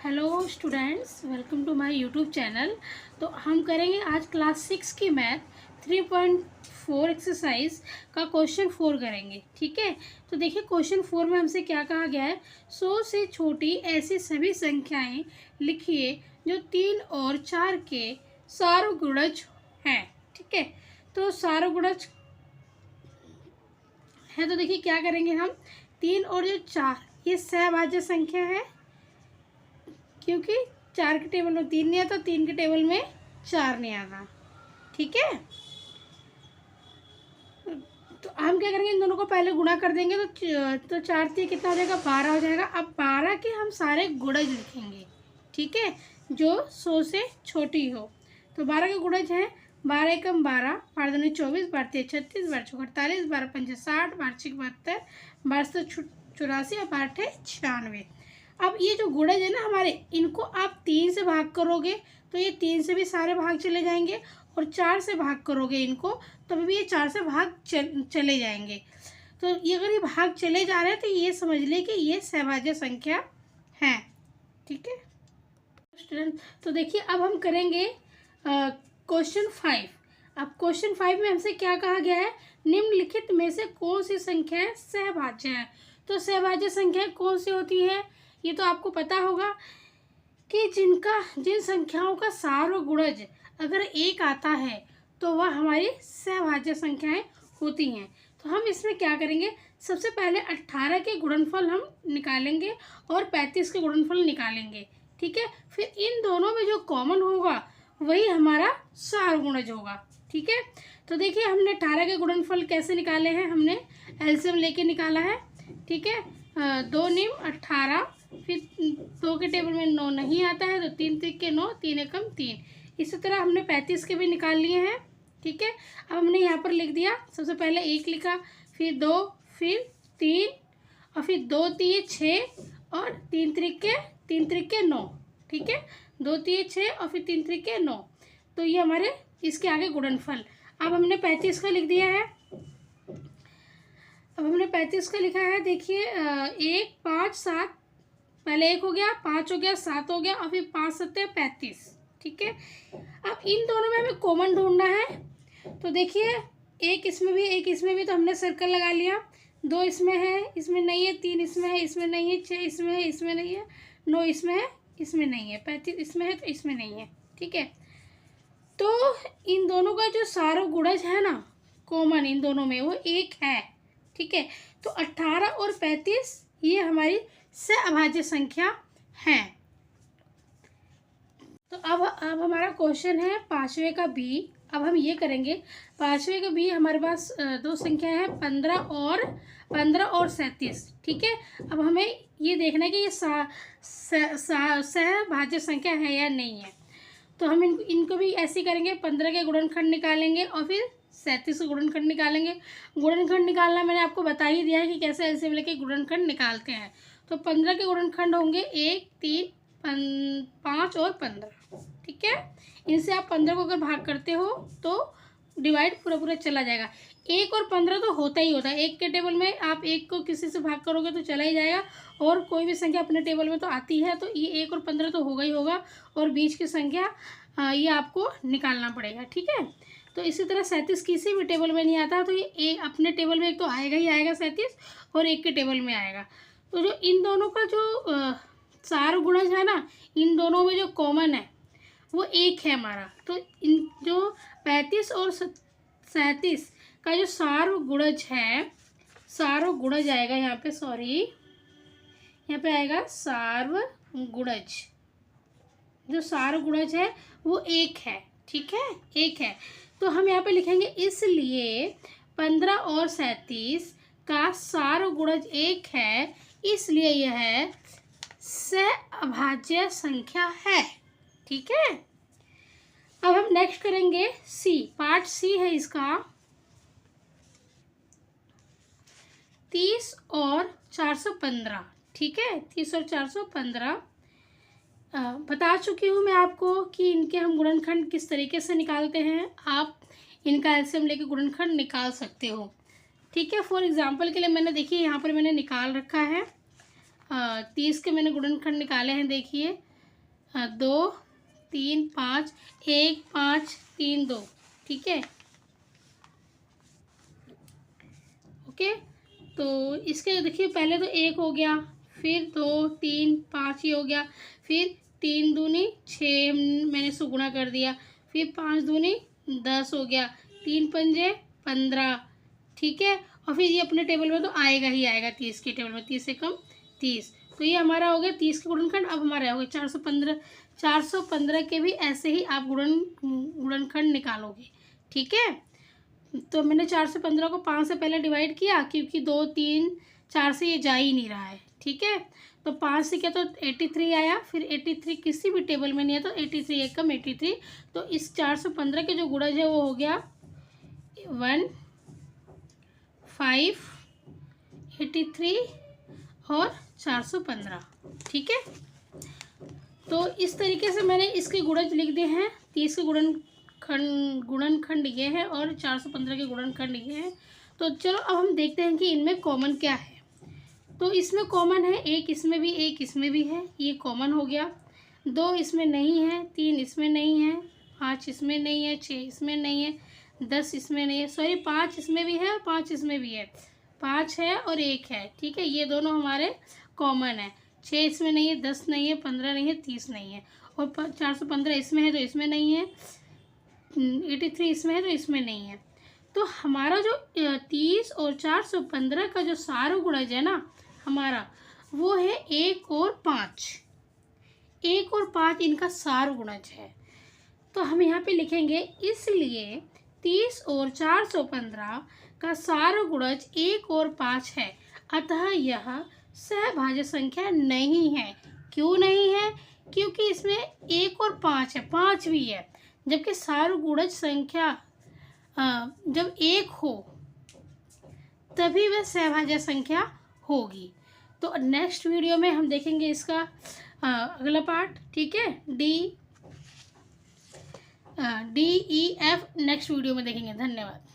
Hello students, welcome to my YouTube channel. तो हम करेंगे आज क्लास 6 की मैथ 3.4 एक्सरसाइज का क्वेश्चन 4 करेंगे। ठीक है, तो देखिए क्वेश्चन 4 में हमसे क्या कहा गया है। 100 से छोटी ऐसी सभी संख्याएं लिखिए जो 3 और 4 के सार्वगुणज हैं। ठीक है, तो सार्वगुणज है तो देखिए क्या करेंगे हम। 3 और जो 4 ये सहभाज्य संख्या है, क्योंकि 4 के टेबल में 3 नहीं आता, 3 के टेबल में 4 नहीं आता। ठीक है, तो हम क्या करेंगे, इन दोनों को पहले गुणा कर देंगे तो 4 से कितना हो जाएगा, 12 हो जाएगा। अब 12 के हम सारे गुणज लिखेंगे। ठीक है, जो 100 से छोटी हो। तो 12 के गुणज हैं 12 एकम 12, 12 दूनी 24, 12 तिया 36, 12 चौका 48, 12 पंचे 60, 12 छीक 72, 12 सौ 84 और 12 अठे 96। अब ये जो गुणज है ना हमारे, इनको आप 3 से भाग करोगे तो ये 3 से भी सारे भाग चले जाएंगे, और 4 से भाग करोगे इनको तो भी ये 4 से भाग चले जाएंगे। तो ये अगर ये भाग चले जा रहे हैं तो ये समझ ले कि ये सहभाज्य संख्या है। ठीक है स्टूडेंट, तो देखिए अब हम करेंगे क्वेश्चन 5। अब क्वेश्चन 5 में हमसे क्या कहा गया है, निम्नलिखित में से कौन सी संख्याएं सहभाज्य है। तो सहभाज्य संख्याएं कौन सी होती है, ये तो आपको पता होगा कि जिन संख्याओं का सार्वगुणज अगर 1 आता है तो वह हमारी सहभाज्य संख्याएं होती हैं। तो हम इसमें क्या करेंगे, सबसे पहले 18 के गुणनफल हम निकालेंगे और 35 के गुणनफल निकालेंगे। ठीक है, फिर इन दोनों में जो कॉमन होगा वही हमारा सार्वगुणज होगा। ठीक है, तो देखिए हमने 18 के गुणनफल कैसे निकाले हैं, हमने एलसीएम लेके निकाला है। ठीक है, 2 निम 18, फिर 2 के टेबल में 9 नहीं आता है तो 3 तिक के 9, 3 एकम 3। इसी तरह हमने 35 के भी निकाल लिए हैं। ठीक है, अब हमने यहाँ पर लिख दिया, सबसे पहले 1 लिखा, फिर 2, फिर 3 और फिर 2 तिये 6 और 3 तिक के 9। ठीक है, 2 तिये 6 और फिर 3 तिक के 9। तो ये हमारे इसके आगे गुणनफल। अब हमने 35 का लिख दिया है। अब हमने 35 का लिखा है, देखिए 1 5 7, पहले 1 हो गया, 5 हो गया, 7 हो गया और फिर 5 7 35। ठीक है, अब इन दोनों में हमें कॉमन ढूंढना है। तो देखिए एक इसमें भी तो हमने सर्कल लगा लिया। 2 इसमें है, इसमें नहीं है, 3 इसमें है, इसमें नहीं है, 6 इसमें है, इसमें नहीं है, 9 इसमें है, इसमें नहीं है, 35 इसमें है तो इसमें नहीं है। ठीक है, तो इन दोनों का जो सार्वगुणज है ना कॉमन इन दोनों में, वो 1 है। ठीक है, तो 18 और 35 ये हमारी सहअभाज्य संख्या है। तो अब हमारा क्वेश्चन है 5वें का बी। अब हम ये करेंगे, 5वें का बी हमारे पास 2 संख्या है 15 और 37। ठीक है, अब हमें ये देखना है कि ये सहभाज्य संख्या है या नहीं है। तो हम इनको भी ऐसे करेंगे, 15 के गुणनखंड निकालेंगे और फिर 37 का गुणनखंड निकालेंगे। गुणनखंड निकालना मैंने आपको बता ही दिया है कि कैसे ऐसे लेके गुणनखंड निकालते हैं। तो 15 के गुणनखंड होंगे 1 3 5 और 15। ठीक है, इनसे आप 15 को अगर भाग करते हो तो डिवाइड पूरा चला जाएगा। 1 और 15 तो होता ही होता है, 1 के टेबल में आप 1 को किसी से भाग करोगे तो चला ही जाएगा, और कोई भी संख्या अपने टेबल में तो आती है, तो ये 1 और 15 तो होगा ही होगा, और बीच की संख्या ये आपको निकालना पड़ेगा। ठीक है, तो इसी तरह 37 किसी भी टेबल में नहीं आता, तो ये अपने टेबल में एक तो आएगा ही आएगा 37, और 1 के टेबल में आएगा। तो जो इन दोनों का जो सार्वगुणज है ना, इन दोनों में जो कॉमन है वो 1 है हमारा। तो इन जो 35 और 37 का जो सार्वगुणज है, सार्वगुणज आएगा यहाँ पे, सॉरी यहाँ पे आएगा सार्वगुणज। जो सार्वगुणज है वो 1 है। ठीक है, 1 है। तो हम यहाँ पे लिखेंगे, इसलिए 15 और 37 का सार्वगुणज 1 है, इसलिए यह सहअभाज्य संख्या है। ठीक है, अब हम नेक्स्ट करेंगे सी, पार्ट सी है इसका। 30 और 415। ठीक है, 30 और 415 बता चुकी हूँ मैं आपको कि इनके हम गुणनखंड किस तरीके से निकालते हैं। आप इनका एलसीएम लेके गुणनखंड निकाल सकते हो। ठीक है, फॉर एग्जांपल के लिए मैंने देखिए यहाँ पर मैंने निकाल रखा है, 30 के मैंने गुणनखंड निकाले हैं। देखिए 2 3 5, 1 5 3 2, ठीक है। ओके, तो इसके देखिए पहले तो 1 हो गया, फिर 2 3 5 ही हो गया, फिर 3 दूनी 6 मैंने इसको गुणा कर दिया, फिर 5 दूनी 10 हो गया, 3 पंजे 15, ठीक है। और फिर ये अपने टेबल में तो आएगा ही आएगा, 30 के टेबल में 30 से कम 30, तो ये हमारा हो गया 30 के गुणनखंड। अब हमारा हो गया 415। 415 के भी ऐसे ही आप गुणनखंड निकालोगे, ठीक है। तो मैंने 415 को 5 से पहले डिवाइड किया, क्योंकि 2 3 4 से ये जा ही नहीं रहा है, ठीक है। तो 5 से क्या, तो 83 आया, फिर 83 किसी भी टेबल में नहीं है, तो 83 एक कम 83, तो इस 415 के जो गुणज है वो हो गया 1 5 83 और 415, ठीक है। तो इस तरीके से मैंने इसके गुणज लिख दिए हैं। 30 के गुणनखंड ये है और 415 के गुणनखंड ये है। तो चलो अब हम देखते हैं कि इनमें कॉमन क्या है। तो इसमें कॉमन है, 1 इसमें भी 1 इसमें भी है, ये कॉमन हो गया। 2 इसमें नहीं है, 3 इसमें नहीं है, 5 इसमें नहीं है, 6 इसमें नहीं है, 10 इसमें नहीं है, सॉरी 5 इसमें भी है और 5 इसमें भी है, 5 है और 1 है, ठीक है। ये दोनों हमारे कॉमन है। 6 इसमें नहीं है, 10 नहीं है, 15 नहीं है, 30 नहीं है, और 415 इसमें है तो इसमें नहीं है, 83 इसमें है तो इसमें नहीं है। तो हमारा जो 30 और 415 का जो सार गुणज है ना हमारा, वो है 1 और 5। 1 और 5 इनका सार गुणज है। तो हम यहाँ पे लिखेंगे, इसलिए 30 और 415 का सार गुणज 1 और 5 है, अतः यह सहभाज्य संख्या नहीं है। क्यों नहीं है? क्योंकि इसमें 1 और 5 है, 5 भी है, जबकि सार गुणज संख्या जब 1 हो तभी वह सहभाज्य संख्या होगी। तो नेक्स्ट वीडियो में हम देखेंगे इसका अगला पार्ट, ठीक है। D E F next video में देखेंगे। धन्यवाद।